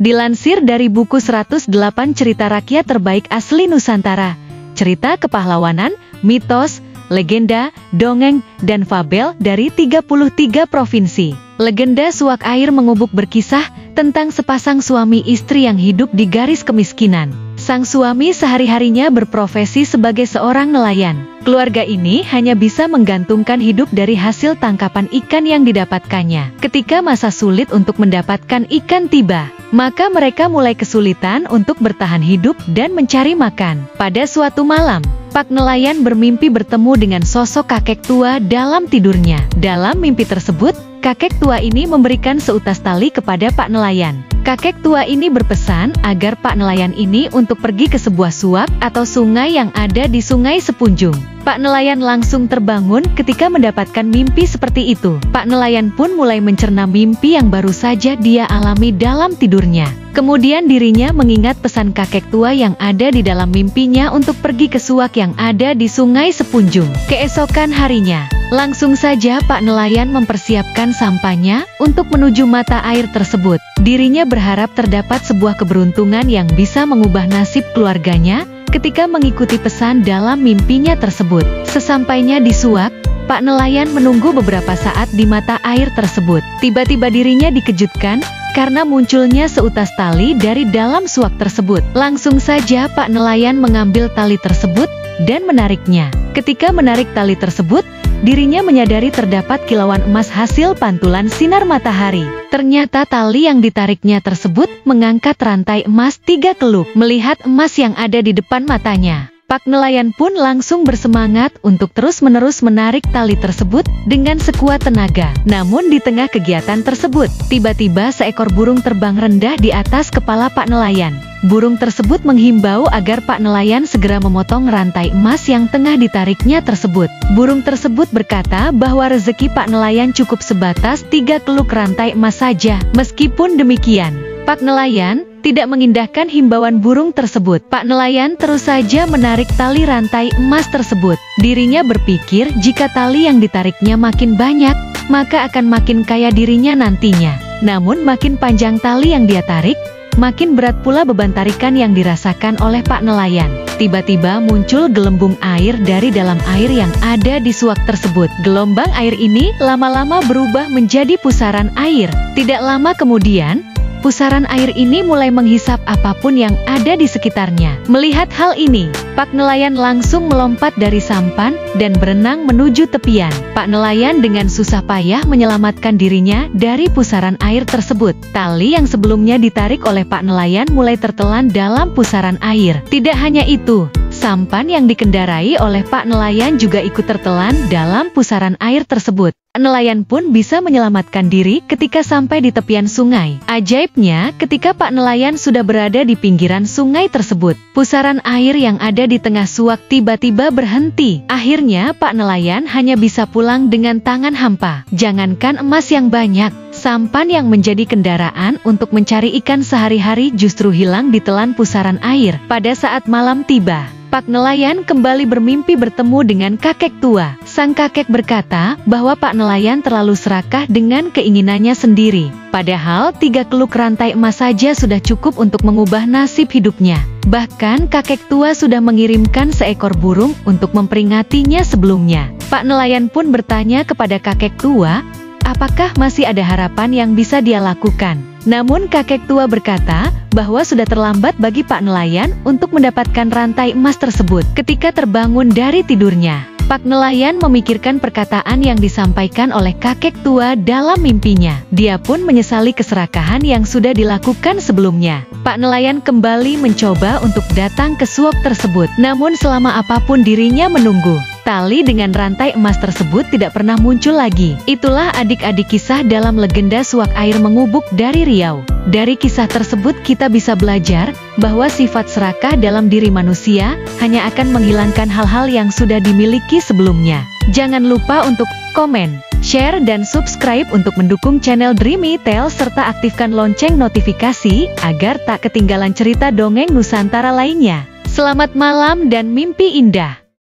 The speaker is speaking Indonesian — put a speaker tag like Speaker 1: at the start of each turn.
Speaker 1: Dilansir dari buku 108 cerita rakyat terbaik asli Nusantara, cerita kepahlawanan, mitos, legenda, dongeng, dan fabel dari 33 provinsi. Legenda Suak Air Mengubuk berkisah tentang sepasang suami istri yang hidup di garis kemiskinan. Sang suami sehari-harinya berprofesi sebagai seorang nelayan. Keluarga ini hanya bisa menggantungkan hidup dari hasil tangkapan ikan yang didapatkannya. Ketika masa sulit untuk mendapatkan ikan tiba, maka mereka mulai kesulitan untuk bertahan hidup dan mencari makan. Pada suatu malam, Pak nelayan bermimpi bertemu dengan sosok kakek tua dalam tidurnya. Dalam mimpi tersebut, kakek tua ini memberikan seutas tali kepada Pak nelayan. Kakek tua ini berpesan agar Pak nelayan ini untuk pergi ke sebuah suak atau sungai yang ada di Sungai Sepunjung. Pak nelayan langsung terbangun ketika mendapatkan mimpi seperti itu. Pak nelayan pun mulai mencerna mimpi yang baru saja dia alami dalam tidurnya. Kemudian dirinya mengingat pesan kakek tua yang ada di dalam mimpinya untuk pergi ke suak yang ada di Sungai Sepunjung. Keesokan harinya, langsung saja Pak nelayan mempersiapkan sampahnya untuk menuju mata air tersebut. Dirinya berharap terdapat sebuah keberuntungan yang bisa mengubah nasib keluarganya ketika mengikuti pesan dalam mimpinya tersebut. Sesampainya di suak, Pak nelayan menunggu beberapa saat di mata air tersebut. Tiba-tiba dirinya dikejutkan karena munculnya seutas tali dari dalam suak tersebut. Langsung saja Pak nelayan mengambil tali tersebut dan menariknya. Ketika menarik tali tersebut, dirinya menyadari terdapat kilauan emas hasil pantulan sinar matahari. Ternyata tali yang ditariknya tersebut mengangkat rantai emas 3 keluk. Melihat emas yang ada di depan matanya, Pak nelayan pun langsung bersemangat untuk terus-menerus menarik tali tersebut dengan sekuat tenaga. Namun di tengah kegiatan tersebut, tiba-tiba seekor burung terbang rendah di atas kepala Pak nelayan. Burung tersebut menghimbau agar Pak nelayan segera memotong rantai emas yang tengah ditariknya tersebut. Burung tersebut berkata bahwa rezeki Pak nelayan cukup sebatas 3 keluk rantai emas saja. Meskipun demikian, Pak nelayan tidak mengindahkan himbauan burung tersebut. Pak nelayan terus saja menarik tali rantai emas tersebut. Dirinya berpikir jika tali yang ditariknya makin banyak, maka akan makin kaya dirinya nantinya. Namun makin panjang tali yang dia tarik, makin berat pula beban tarikan yang dirasakan oleh Pak nelayan. Tiba-tiba muncul gelembung air dari dalam air yang ada di suak tersebut. Gelombang air ini lama-lama berubah menjadi pusaran air. Tidak lama kemudian, pusaran air ini mulai menghisap apapun yang ada di sekitarnya. Melihat hal ini, Pak nelayan langsung melompat dari sampan dan berenang menuju tepian. Pak nelayan dengan susah payah menyelamatkan dirinya dari pusaran air tersebut. Tali yang sebelumnya ditarik oleh Pak nelayan mulai tertelan dalam pusaran air. Tidak hanya itu, sampan yang dikendarai oleh Pak nelayan juga ikut tertelan dalam pusaran air tersebut. Nelayan pun bisa menyelamatkan diri ketika sampai di tepian sungai. Ajaibnya, ketika Pak nelayan sudah berada di pinggiran sungai tersebut, pusaran air yang ada di tengah suak tiba-tiba berhenti. Akhirnya Pak nelayan hanya bisa pulang dengan tangan hampa. Jangankan emas yang banyak, sampan yang menjadi kendaraan untuk mencari ikan sehari-hari justru hilang ditelan pusaran air. Pada saat malam tiba, Pak nelayan kembali bermimpi bertemu dengan kakek tua. Sang kakek berkata bahwa Pak nelayan terlalu serakah dengan keinginannya sendiri. Padahal 3 keluk rantai emas saja sudah cukup untuk mengubah nasib hidupnya. Bahkan kakek tua sudah mengirimkan seekor burung untuk memperingatinya sebelumnya. Pak nelayan pun bertanya kepada kakek tua, apakah masih ada harapan yang bisa dia lakukan? Namun kakek tua berkata bahwa sudah terlambat bagi Pak nelayan untuk mendapatkan rantai emas tersebut. Ketika terbangun dari tidurnya, Pak nelayan memikirkan perkataan yang disampaikan oleh kakek tua dalam mimpinya. Dia pun menyesali keserakahan yang sudah dilakukan sebelumnya. Pak nelayan kembali mencoba untuk datang ke suak tersebut. Namun selama apapun dirinya menunggu, tali dengan rantai emas tersebut tidak pernah muncul lagi. Itulah adik-adik kisah dalam legenda Suak Air Mengubuk dari Riau. Dari kisah tersebut kita bisa belajar bahwa sifat serakah dalam diri manusia hanya akan menghilangkan hal-hal yang sudah dimiliki sebelumnya. Jangan lupa untuk komen, share, dan subscribe untuk mendukung channel Dreamy Tales serta aktifkan lonceng notifikasi agar tak ketinggalan cerita dongeng Nusantara lainnya. Selamat malam dan mimpi indah.